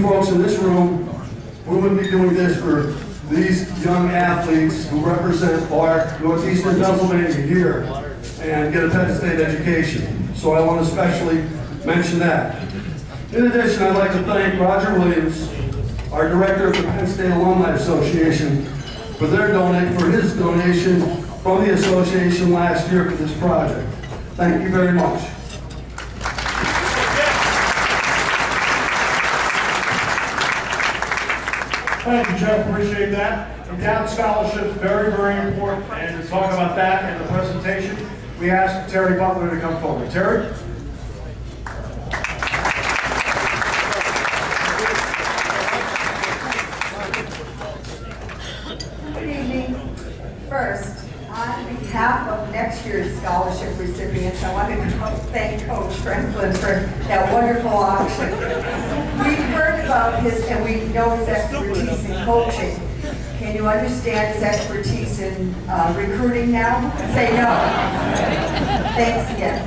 folks in this room, we wouldn't be doing this for these young athletes who represent our Northeastern Pennsylvania here and get a Penn State education. So I want to especially mention that. In addition, I'd like to thank Roger Williams, our director of the Penn State Alumni Association, for his donation from the association last year for this project. Thank you very much. Thank you, Jeff. Appreciate that. Endowed scholarships, very, very important. And to talk about that in the presentation, we asked Terry Butler to come forward. Terry? Good evening. First, on behalf of next year's scholarship recipients, I want to thank Coach Franklin for that wonderful auction. We've heard about his, and we know his expertise in coaching. Can you understand his expertise in recruiting now? Say no. Thanks again.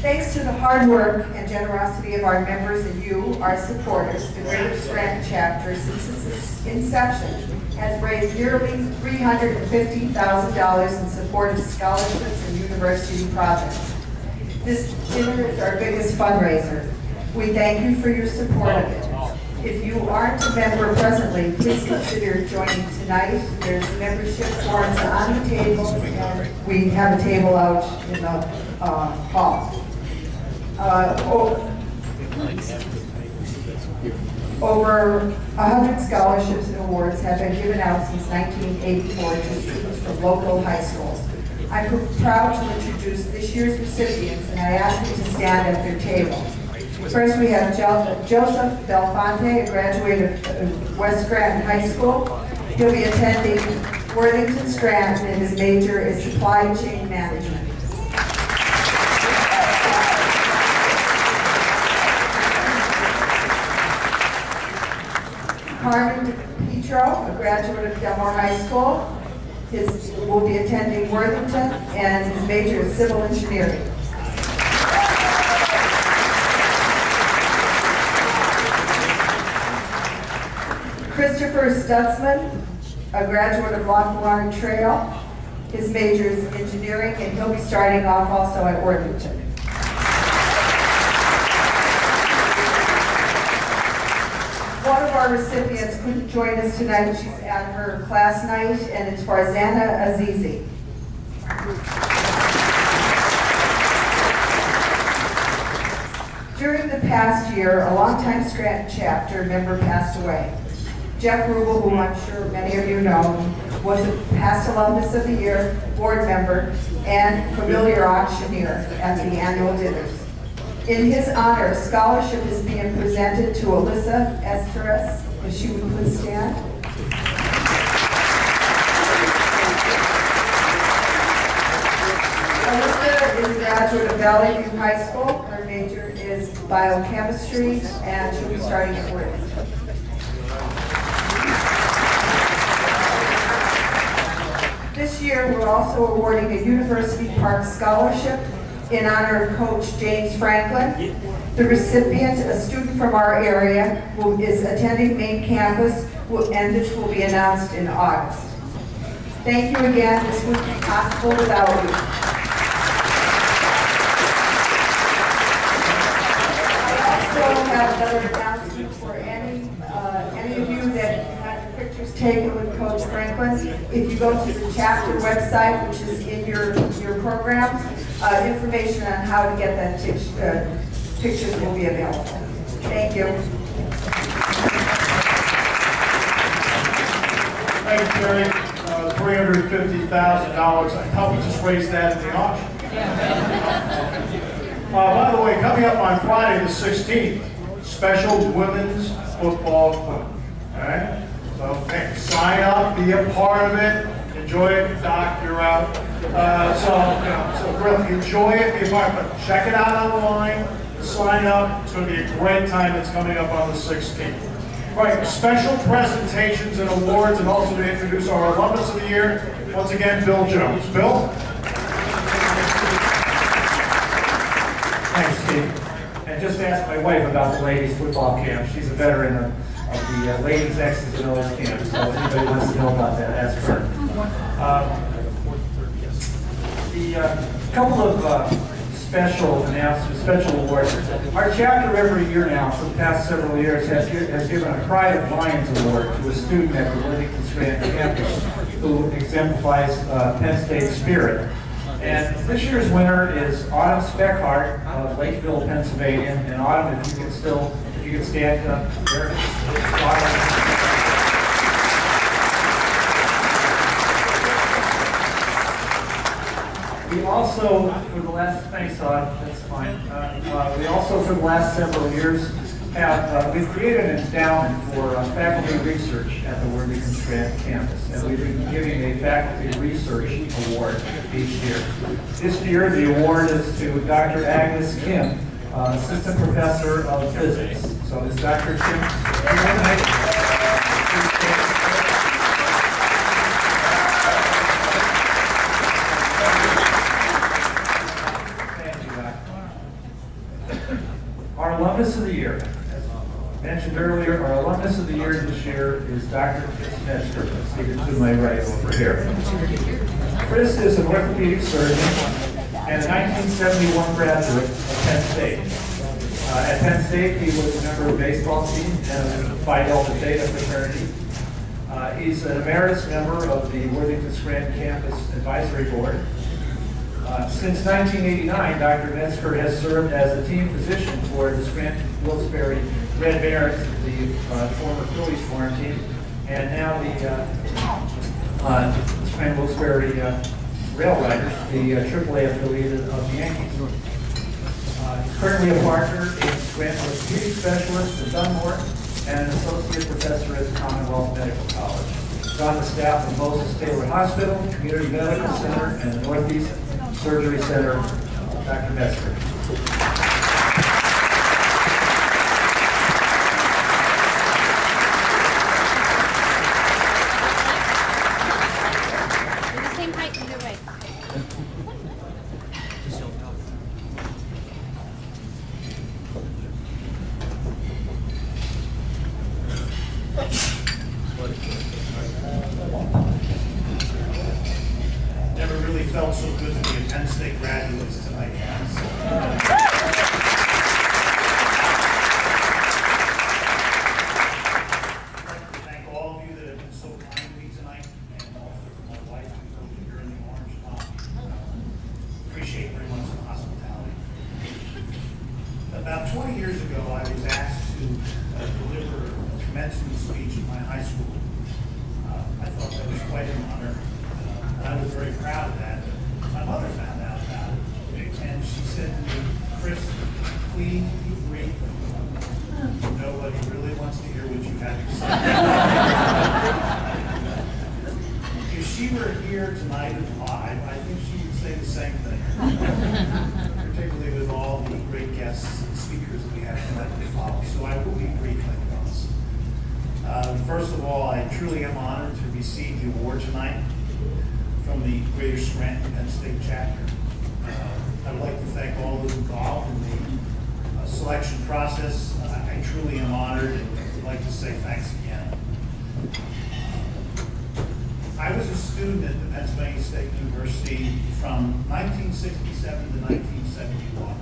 Thanks to the hard work and generosity of our members and you, our supporters, the Greater Scranton chapter, since its inception, has raised nearly $350,000 in support of scholarships and university projects. This dinner is our biggest fundraiser. We thank you for your support of it. If you aren't a member presently, please consider joining tonight. There's membership forms on the table, and we have a table out in the hall. Over 100 scholarships and awards have been given out since 1984 to students from local high schools. I'm proud to introduce this year's recipients, and I ask you to stand at their table. First, we have Joseph Belfonte, a graduate of West Scranton High School. He'll be attending Worthington-Scranton, and his major is supply chain management. Carmen Petro, a graduate of Delmore High School, will be attending Worthington, and his major is civil engineering. Christopher Stutzman, a graduate of Lockwood Trail, his major is engineering, and he'll be starting off also at Worthington. One of our recipients couldn't join us tonight. She's at her class night, and it's Farzana Azizi. During the past year, a longtime Scranton chapter member passed away. Jeff Rubel, who I'm sure many of you know, was a past Alumnus of the Year, board member, and familiar auctioneer at the annual dinners. In his honor, a scholarship is being presented to Alyssa Esteras, if she would please stand. Alyssa is a graduate of Valley View High School. Her major is biochemistry, and she'll be starting at Worthington. This year, we're also awarding a University Park Scholarship in honor of Coach James Franklin. The recipient, a student from our area, who is attending main campus, and this will be announced in August. Thank you again. This wouldn't be possible without you. I also have another announcement for any of you that had pictures taken with Coach Franklin. If you go to the chapter website, which is in your programs, information on how to get that pictures will be available. Thank you. Thank you, Terry. $350,000. I thought we just raised that in the auction. By the way, coming up on Friday the 16th, special women's football club. All right? So hey, sign up, be a part of it, enjoy it. Doc, you're out. So really enjoy it, be a part of it. Check it out online, sign up. It's going to be a great time that's coming up on the 16th. Right, special presentations and awards, and also to introduce our Alumnus of the Year, once again, Bill Jones. Bill? Thanks, Steve. And just ask my wife about the ladies' football camp. She's a veteran of the ladies' X's and O's camp, so if anybody wants to know about that, ask her. The couple of special announcements, special awards. Our chapter every year now, for the past several years, has given a Pride of Lions Award to a student at the Worthington-Scranton campus who exemplifies Penn State spirit. And this year's winner is Autumn Speckhart of Lakeville, Pennsylvania. And Autumn, if you can stand up there. Autumn. We also, for the last, thanks, that's fine. We also, for the last several years, we've created an endowment for faculty research at the Worthington-Scranton campus, and we've been giving a faculty research award each year. This year, the award is to Dr. Agnes Kim, assistant professor of physics. So, is Dr. Kim? Our alumnus of the year, as mentioned earlier, our alumnus of the year this year is Dr. Metzger, seated to my right over here. Chris is an orthopedic surgeon and a 1971 graduate of Penn State. At Penn State, he was a member of the baseball team and Phi Delta Theta fraternity. He's an emeritus member of the Worthington-Scranton Campus Advisory Board. Since 1989, Dr. Metzger has served as the team physician for the Scranton-Wilkes-Barre Red Barons, the former Phillies farm team, and now the Scranton-Wilkes-Barre Rail Riders, the AAA affiliate of the Yankees. He's currently a partner in Scranton Orthopedic Specialist at Dunmore and an associate professor at the Commonwealth Medical College. He's on the staff of Moses Taylor Hospital, Community Medical Center, and the Northeast Surgery Center, Dr. Metzger. They're the same height either way. Never really felt so good to be a Penn State graduate tonight. I'd like to thank all of you that have been so kind to me tonight, and also my wife who's over here in the orange top. Appreciate very much the hospitality. About 20 years ago, I was asked to deliver a commencement speech at my high school. I thought that was quite an honor. I was very proud of that. My mother found out about it, and she said to me, "Chris, please be brief. Nobody really wants to hear what you have to say." If she were here tonight live, I think she would say the same thing, particularly with all the great guests and speakers that we have tonight to follow. So I will be brief, I promise. First of all, I truly am honored to receive the award tonight from the Greater Scranton Penn State chapter. I would like to thank all those involved in the selection process. I truly am honored and would like to say thanks again. I was a student at the Pennsylvania State University from 1967 to 1971.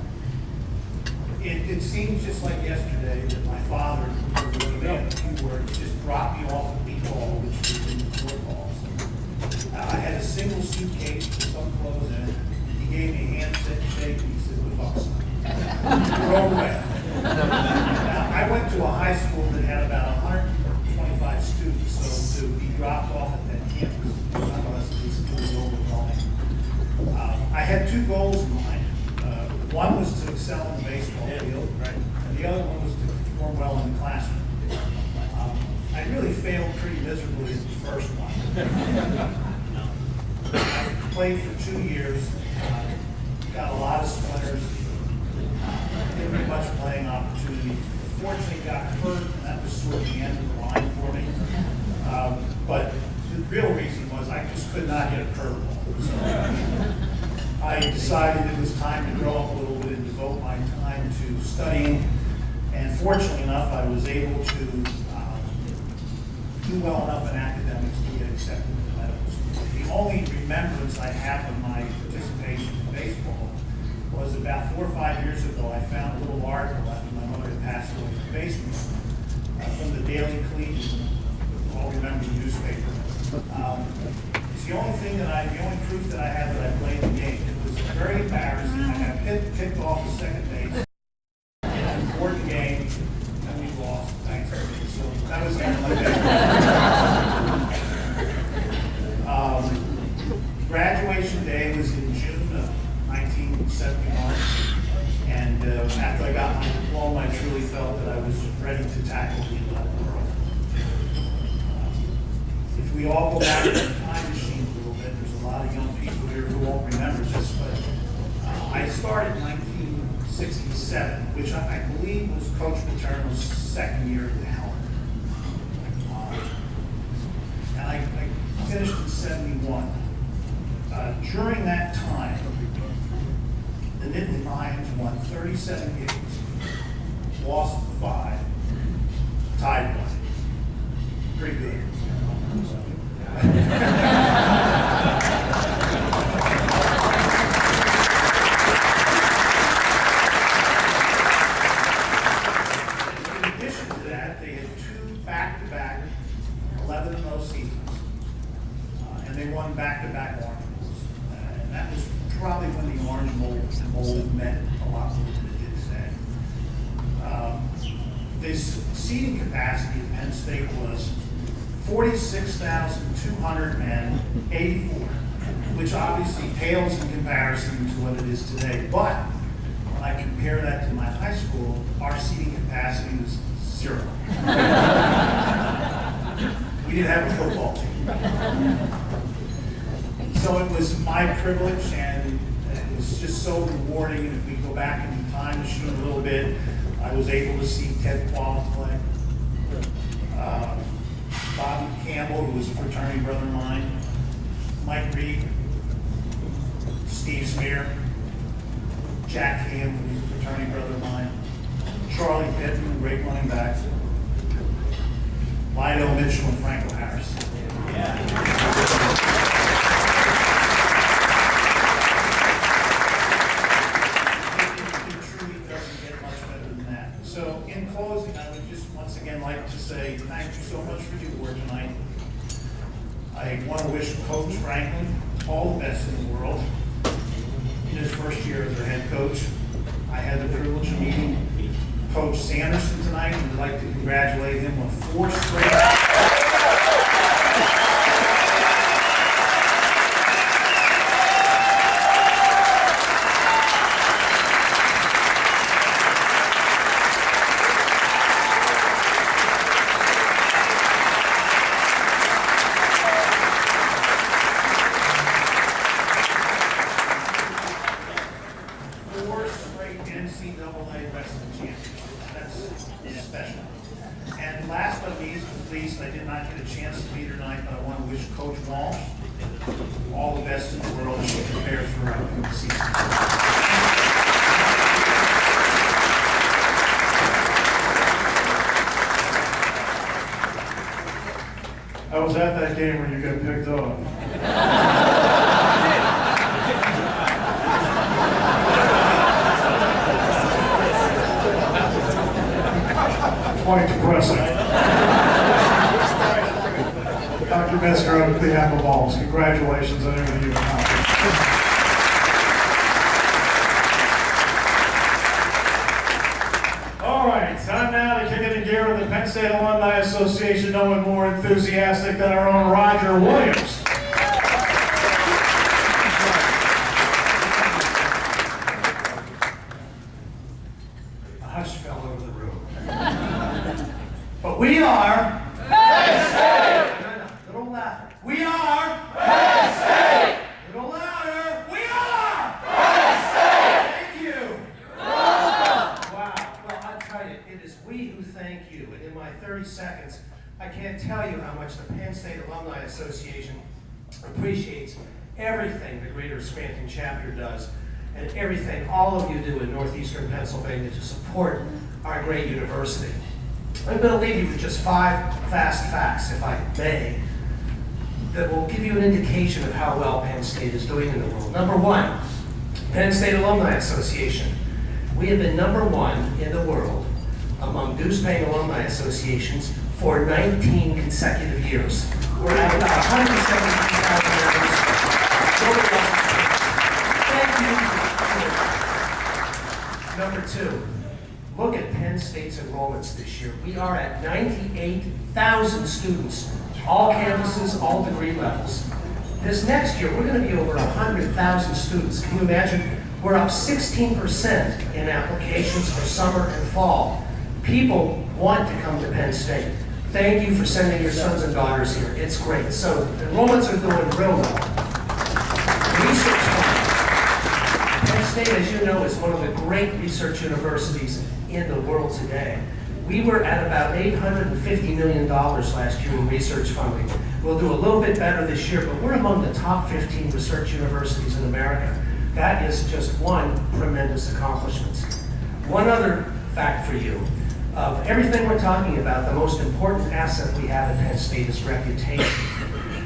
It seems just like yesterday that my father, with a few words, just dropped me off at Beach Hall, which was in the Fort Halls. I had a single suitcase with some clothes in it. He gave me a handshake and he said, "Good luck, son." You're all right. Now, I went to a high school that had about 125 students, so to be dropped off at that campus, nonetheless, it was overwhelming. I had two goals in mind. One was to excel in the baseball field, and the other one was to perform well in the classroom. I really failed pretty miserably in the first one. I played for 2 years, got a lot of splinters, didn't get much playing opportunity. Fortunately, got hurt, and that was sort of the end of the line for me. But the real reason was I just could not hit a curveball. So I decided it was time to grow up a little bit and devote my to studying, and fortunately enough, I was able to do well enough in academics to get accepted to medical school. The only remembrance I have of my participation in baseball was about 4 or 5 years ago, I found a little article after my mother had passed away from baseball from the Daily Collegian. You all remember the newspaper. It's the only thing the only proof that I have that I played the game. It was very embarrassing. I got picked off the second base in an important game, and we lost. Thanks. So that was the end of my day. Graduation day was in June of 1971, and after I got my diploma, I truly felt that I was ready to tackle the adult world. If we all go back to the time machine a little bit, there's a lot of young people here who won't remember this, but I started in 1967, which I believe was Coach Paterno's second year at the helm. And I finished in 71. During that time, the Nittany Lions won 37 games, lost 5, tied 1. Pretty good. In addition to that, they had 2 back-to-back 11-0 seasons, and they won back-to-back Orange Bowls. And that was probably when the Orange Bowl meant a lot more than it did today. The seating capacity at Penn State was 46,284, which obviously pales in comparison to what it is today. But when I compare that to my high school, our seating capacity was 0. We didn't have a football team. So it was my privilege, and it was just so rewarding. And if we go back in the time machine a little bit, I was able to see Ted Qualls play. Bobby Campbell, who was a fraternity brother of mine, Mike Reed, Steve Smear, Jack Ham, who was a fraternity brother of mine, Charlie Pittman, great running backs, Lido Mitchell, and Franco Harris. It truly doesn't get much better than that. So in closing, I would just once again like to say thank you so much for your work tonight. I want to wish Coach Franklin all the best in the world in his first year as our head coach. I had the privilege of meeting Coach Sanderson tonight, and I'd like to congratulate him on 4 straight. NCAA wrestling championships. That's special. And last but not least, I did not get a chance to meet her tonight, but I want to wish Coach Walsh all the best in the world as she prepares for her upcoming season. I was at that game when you got picked up. Quite depressing. Dr. Metzger on behalf of Walsh, congratulations on everything you've accomplished. All right, time now to kick it in gear with the Penn State Alumni Association. No one more enthusiastic than our own Roger Williams. A hush fell over the room. But we are Penn State. No, a little louder. We are Penn State. A little louder. We are Penn State. Thank you. Wow. Well, I'll tell you, it is we who thank you. And in my 30 seconds, I can't tell you how much the Penn State Alumni Association appreciates everything the Greater Scranton chapter does. and everything all of you do in northeastern Pennsylvania to support our great university. I'm going to leave you with just 5 fast facts, if I may, that will give you an indication of how well Penn State is doing in the world. Number 1, Penn State Alumni Association. We have been number 1 in the world among dues-paying alumni associations for 19 consecutive years. We're at about 173,000 members. Thank you. Number 2, look at Penn State's enrollments this year. We are at 98,000 students, all campuses, all degree levels. This next year, we're going to be over 100,000 students. Can you imagine? We're up 16% in applications for summer and fall. People want to come to Penn State. Thank you for sending your sons and daughters here. It's great. So enrollments are doing real well. Research funding. Penn State, as you know, is one of the great research universities in the world today. We were at about $850 million last year in research funding. We'll do a little bit better this year, but we're among the top 15 research universities in America. That is just one tremendous accomplishment. One other fact for you. Of everything we're talking about, the most important asset we have at Penn State is reputation.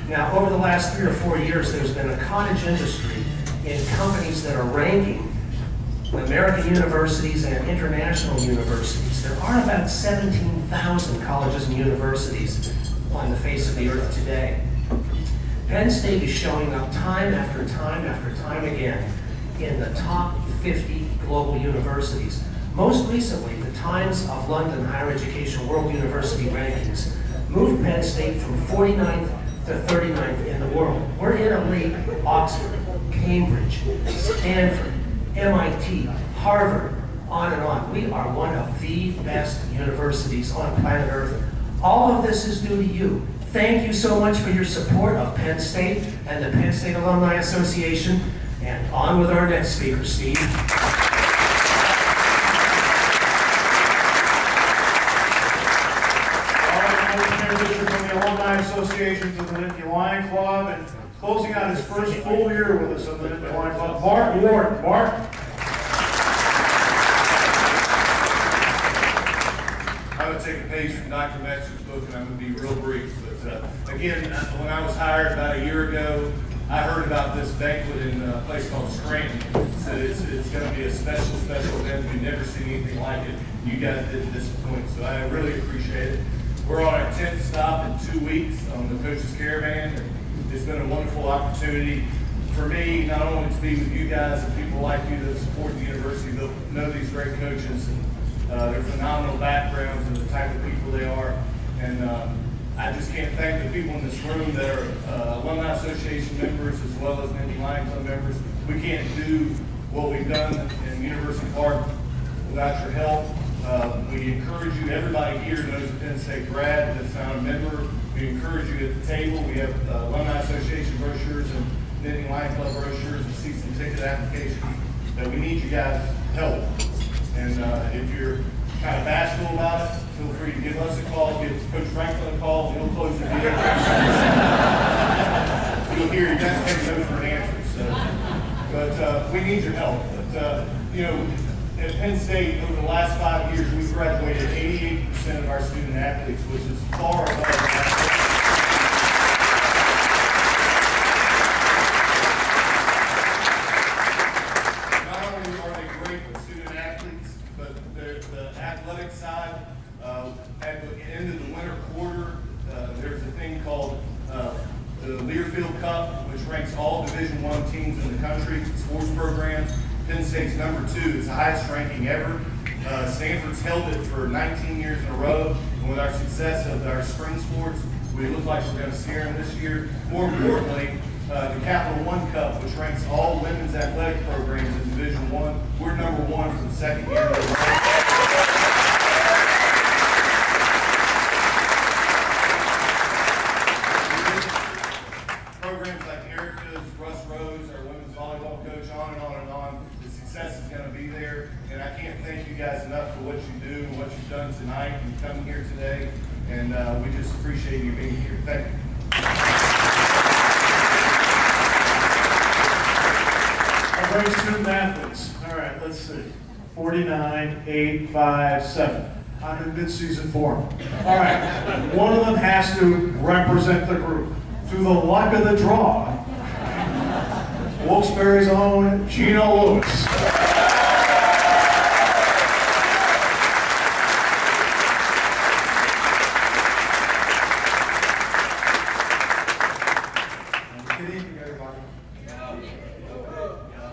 Now, over the last 3 or 4 years, there's been a cottage industry in companies that are ranking American universities and international universities. There are about 17,000 colleges and universities on the face of the earth today. Penn State is showing up time after time after time again in the top 50 global universities. Most recently, the Times of London Higher Education World University Rankings moved Penn State from 49th to 39th in the world. We're in a league with Oxford, Cambridge, Stanford, MIT, Harvard, on and on. We are one of the best universities on planet Earth. All of this is due to you. Thank you so much for your support of Penn State and the Penn State Alumni Association. And on with our next speaker, Steve. All right, we'll transition from the Alumni Association to the Nittany Lion Club, and closing out his first full year with us on the Nittany Lion Club, Mark Ward. Mark? I would take a page from Dr. Metzger's book, and I'm going to be real brief. But again, when I was hired about a year ago, I heard about this banquet in a place called Scranton. So it's going to be a special event. We've never seen anything like it. You guys did this point, so I really appreciate it. We're on our 10th stop in 2 weeks on the Coach's Caravan. And it's been a wonderful opportunity for me, not only to be with you guys and people like you that support the university, but know these great coaches and their phenomenal backgrounds and the type of people they are. And I just can't thank the people in this room that are Alumni Association members as well as Nittany Lion Club members. We can't do what we've done in University Park without your help. We encourage you, everybody here knows a Penn State grad that's not a member. We encourage you at the table. We have Alumni Association brochures and Nittany Lion Club brochures and season ticket applications that we need you guys' help. And if you're kind of bashful about it, feel free to give us a call, give Coach Franklin a call, he'll close the deal. You'll hear you guys take those for an answer. So, but we need your help. But you know, at Penn State over the last 5 years, we've graduated 88% of our student athletes, which is far above average. Athletic side, at the end of the winter quarter, there's a thing called the Learfield Cup, which ranks all Division I teams in the country, sports programs. Penn State's number 2. It's the highest ranking ever. Stanford's held it for 19 years in a row. And with our success of our spring sports, we look like we're going to scare them this year. More importantly, the Capital One Cup, which ranks all women's athletic programs in Division I. We're number 1 for the second year in a row. Programs like Erica's, Russ Rose, our women's volleyball coach, on and on and on. The success is going to be there, and I can't thank you guys enough for what you do and what you've done tonight and coming here today, and we just appreciate you being here. Thank you. Our great student athletes. All right, let's see. 49, 8, 5, 7. I'm in mid-season form. All right, one of them has to represent the group. Through the luck of the draw, Wilkes-Barre's own Gino Lewis. Good evening, everybody.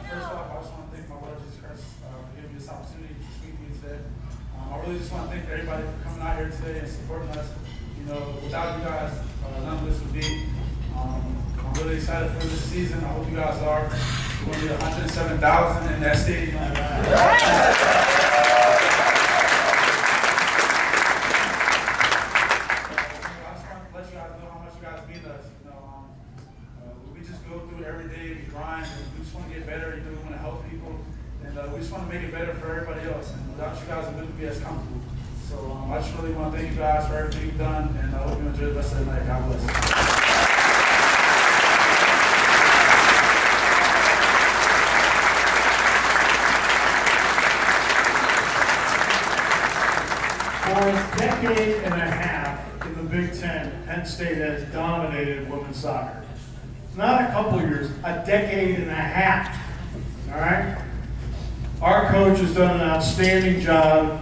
First off, I just want to thank my Lord Jesus Christ for giving me this opportunity to speak to you today. I really just want to thank everybody for coming out here today and supporting us. You know, without you guys, none of this would be. I'm really excited for this season. I hope you guys are. We're going to be 107,000 in that stadium. I just want to let you guys know how much you guys mean to us. You know, we just go through it every day. We grind. And we just want to get better. You know, we want to help people, and we just want to make it better for everybody else. And without you guys, it wouldn't be as comfortable. So I just really want to thank you guys for everything you've done, and I hope you enjoy the rest of the night. God bless. For a decade and a half in the Big Ten, Penn State has dominated women's soccer. Not a couple years, a decade and a half. All right? Our coach has done an outstanding job.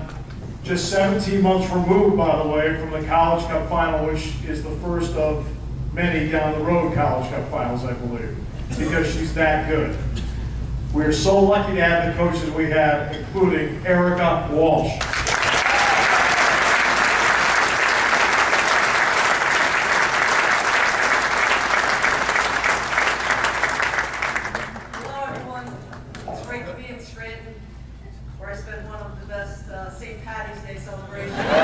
Just 17 months removed, by the way, from the College Cup final, which is the first of many down the road College Cup finals, I believe, because she's that good. We are so lucky to have the coaches we have, including Erica Walsh. Hello, everyone. It's great to be in Scranton, where I spent one of the best St. Patty's Day celebrations. Somebody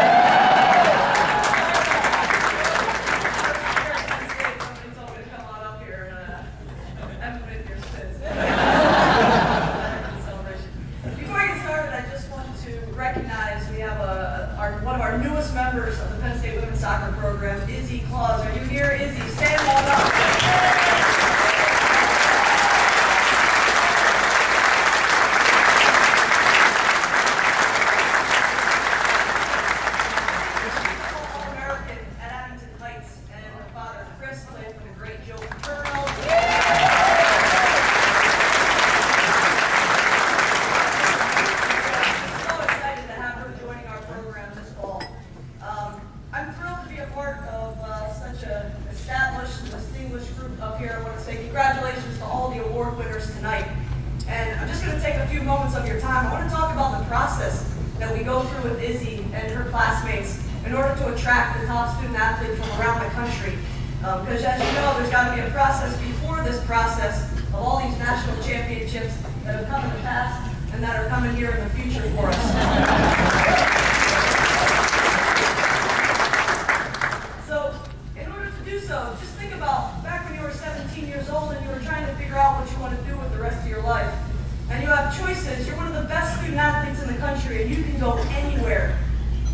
told me to come on up here and emulate your sins. Celebration. Before I get started, I just want to recognize we have one of our newest members of the Penn State women's soccer program, Izzy Claus. Are you here, Izzy? Stand on up. All-American at Abington Heights, and her father, Chris, played for the great Joe Paterno. So excited to have her joining our program this fall. I'm thrilled to be a part of such an established and distinguished group up here. I want to say congratulations to all the award winners tonight. And I'm just going to take a few moments of your time. I want to talk about the process that we go through with Izzy and her classmates in order to attract the top student athletes from around the country. Because as you know, there's got to be a process before this process of all these national championships that have come in the past and that are coming here in the future for us. So, in order to do so, just think about back when you were 17 years old and you were trying to figure out what you want to do with the rest of your life. And you have choices. You're one of the best student athletes in the country, and you can go anywhere.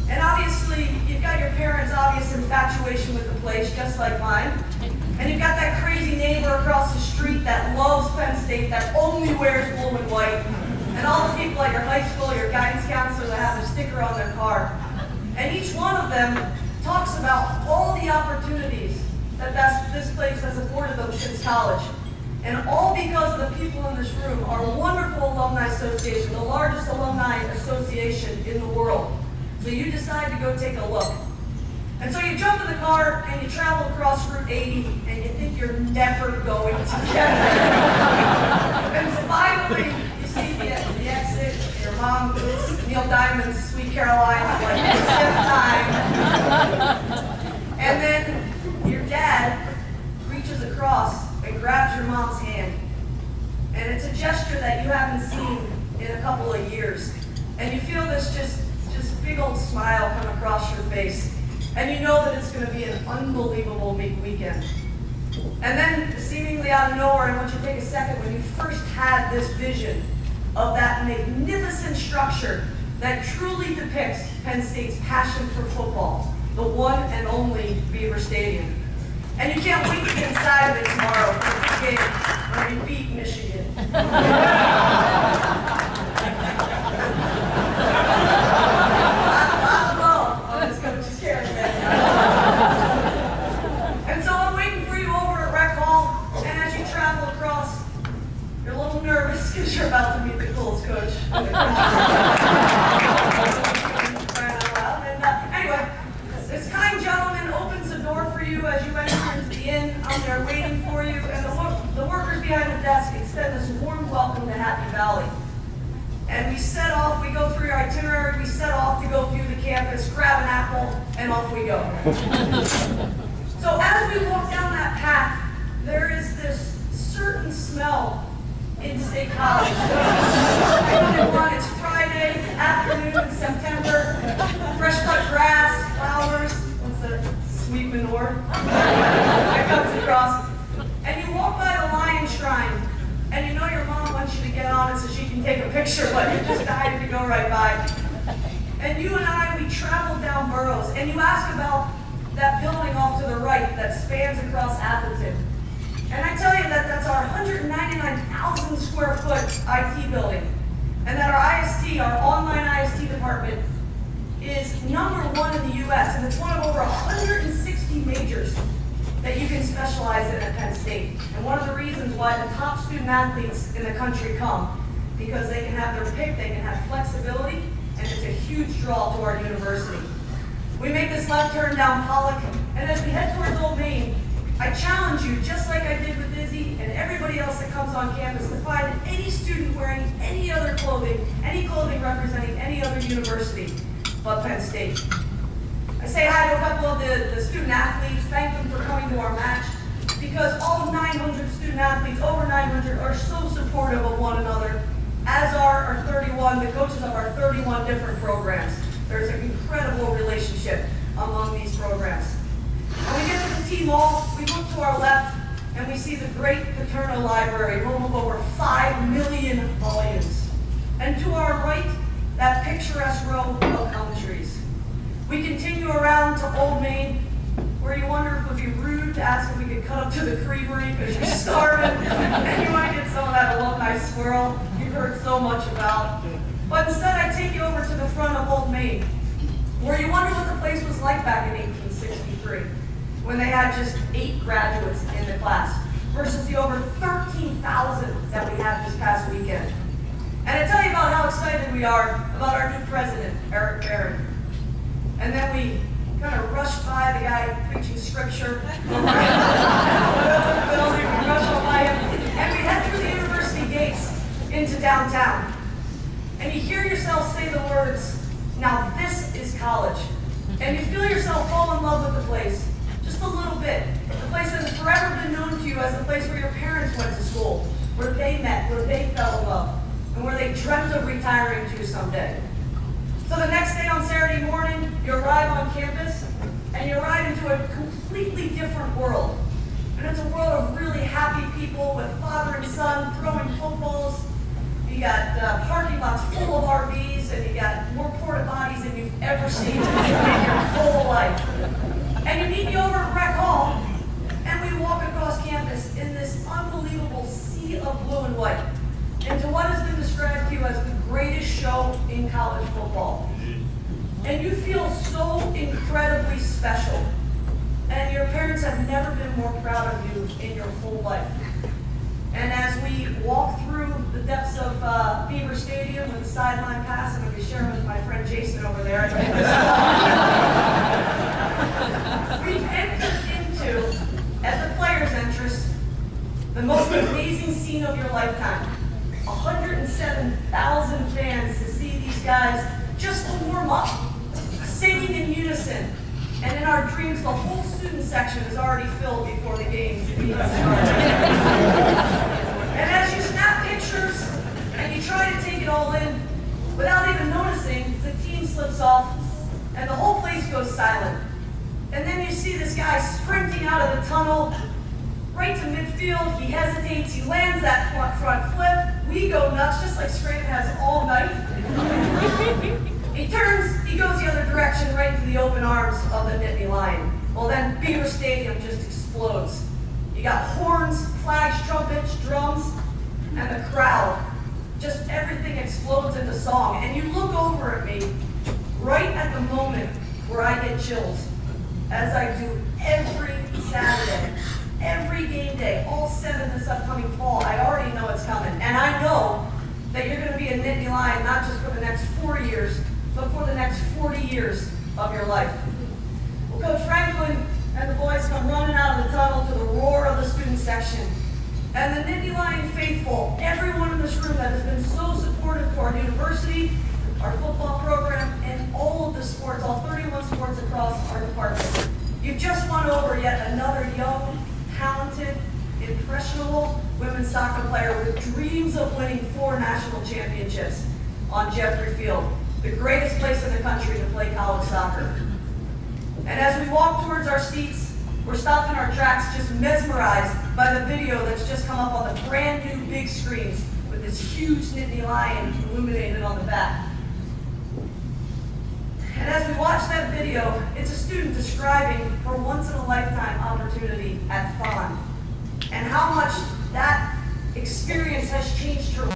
And obviously, you've got your parents' obvious infatuation with the place, just like mine. And you've got that crazy neighbor across the street that loves Penn State, that only wears blue and white. And all the people at your high school, your guidance counselor that have a sticker on their car. And each one of them talks about all the opportunities that this place has afforded them since college. And all because of the people in this room, our wonderful Alumni Association, the largest alumni association in the world. So you decide to go take a look. And so you jump in the car and you travel across Route 80 and you think you're never going to get there. And finally, you see the exit, and your mom puts Neil Diamond's Sweet Caroline like the fifth time. And then your dad reaches across and grabs your mom's hand. And it's a gesture that you haven't seen in a couple of years. And you feel this just big old smile come across your face. And you know that it's going to be an unbelievable weekend. And then, seemingly out of nowhere, I want you to take a second when you first had this vision of that magnificent structure that truly depicts Penn State's passion for football, the one and only Beaver Stadium. And you can't wait to get inside of it tomorrow. game when we beat Michigan. On this coach's character. And so I'm waiting for you over at Rec Hall, and as you travel across, you're a little nervous because you're about to meet the coolest coach in the country. And anyway, this kind gentleman opens the door for you as you enter into the inn. I'm there waiting for you, and the workers behind the desk extend this warm welcome to Happy Valley. And we set off, we go through your itinerary, we set off to go view the campus, grab an apple, and off we go. So as we walk down that path, there is this certain smell in State College. It's Friday afternoon in September, fresh cut grass, flowers, what's that, sweet manure that comes across. And you walk by the Lion Shrine, and you know your mom wants you to get on it so she can take a picture, but you're just dying to go right by. And you and I, we traveled down Burroughs, and you ask about that building off to the right that spans across Atherton. And I tell you that that's our 199,000 square foot IT building, and that our IST, our online IST department, is #1 in the US, and it's one of over 160 majors that you can specialize in at Penn State. And one of the reasons why the top student athletes in the country come, because they can have their pick, they can have flexibility, and it's a huge draw to our university. We make this left turn down Pollock, and as we head towards Old Main, I challenge you, just like I did with Izzy and everybody else that comes on campus, to find any student wearing any other clothing, any clothing representing any other university but Penn State. I say hi to a couple of the student athletes, thank them for coming to our match, because all of 900 student athletes, over 900, are so supportive of one another, as are our 31, the coaches of our 31 different programs. There's an incredible relationship among these programs. When we get to the T-Mall, we look to our left, and we see the great Paterno Library, home of over 5 million volumes. And to our right, that picturesque row of elm trees. We continue around to Old Main, where you wonder if it would be rude to ask if we could cut up to the creamery because you're starving, and you want to get some of that alumni swirl you've heard so much about. But instead, I take you over to the front of Old Main, where you wonder what the place was like back in 1863, when they had just 8 graduates in the class, versus the over 13,000 that we had this past weekend. And I tell you about how excited we are about our new president, Eric Barron. And then we kind of rush by the guy preaching scripture. We rush on by him, and we head through the university gates into downtown. And you hear yourself say the words, "Now this is college." And you feel yourself fall in love with the place, just a little bit. The place that has forever been known to you as the place where your parents went to school, where they met, where they fell in love, and where they dreamt of retiring to someday. So the next day on Saturday morning, you arrive on campus, and you arrive into a completely different world. And it's a world of really happy people with father and son throwing footballs. You got parking lots full of RVs, and you got more porta potties than you've ever seen in your whole life. And you meet me over at Rec Hall, and we walk across campus in this unbelievable sea of blue and white into what has been described to you as the greatest show in college football. And you feel so incredibly special. And your parents have never been more proud of you in your whole life. And as we walk through the depths of Beaver Stadium with the sideline pass, I'm going to be sharing with my friend Jason over there. We've entered into, at the players' entrance, the most amazing scene of your lifetime. 107,000 fans to see these guys just to warm up, singing in unison. And in our dreams, the whole student section is already filled before the games even started. And as you snap pictures and you try to take it all in, without even noticing, the team slips off and the whole place goes silent. And then you see this guy sprinting out of the tunnel, right to midfield. He hesitates, he lands that front flip. We go nuts, just like Scranton has all night. He turns, he goes the other direction, right into the open arms of the Nittany Lion. Well, then Beaver Stadium just explodes. You got horns, flags, trumpets, drums, and the crowd. Just everything explodes into song. And you look over at me right at the moment where I get chills, as I do every Saturday, every game day, all 7 this upcoming fall. I already know it's coming. And I know that you're going to be a Nittany Lion, not just for the next 4 years, but for the next 40 years of your life. Well, Coach Franklin and the boys come running out of the tunnel to the roar of the student section. And the Nittany Lion faithful, everyone in this room that has been so supportive to our university, our football program, and all of the sports, all 31 sports across our department. You've just won over yet another young, talented, impressionable women's soccer player with dreams of winning 4 national championships on Jeffrey Field, the greatest place in the country to play college soccer. And as we walk towards our seats, we're stopping our tracks just mesmerized by the video that's just come up on the brand new big screens with this huge Nittany Lion illuminated on the back. And as we watch that video, it's a student describing her once-in-a-lifetime opportunity at Thon and how much that experience has changed her life.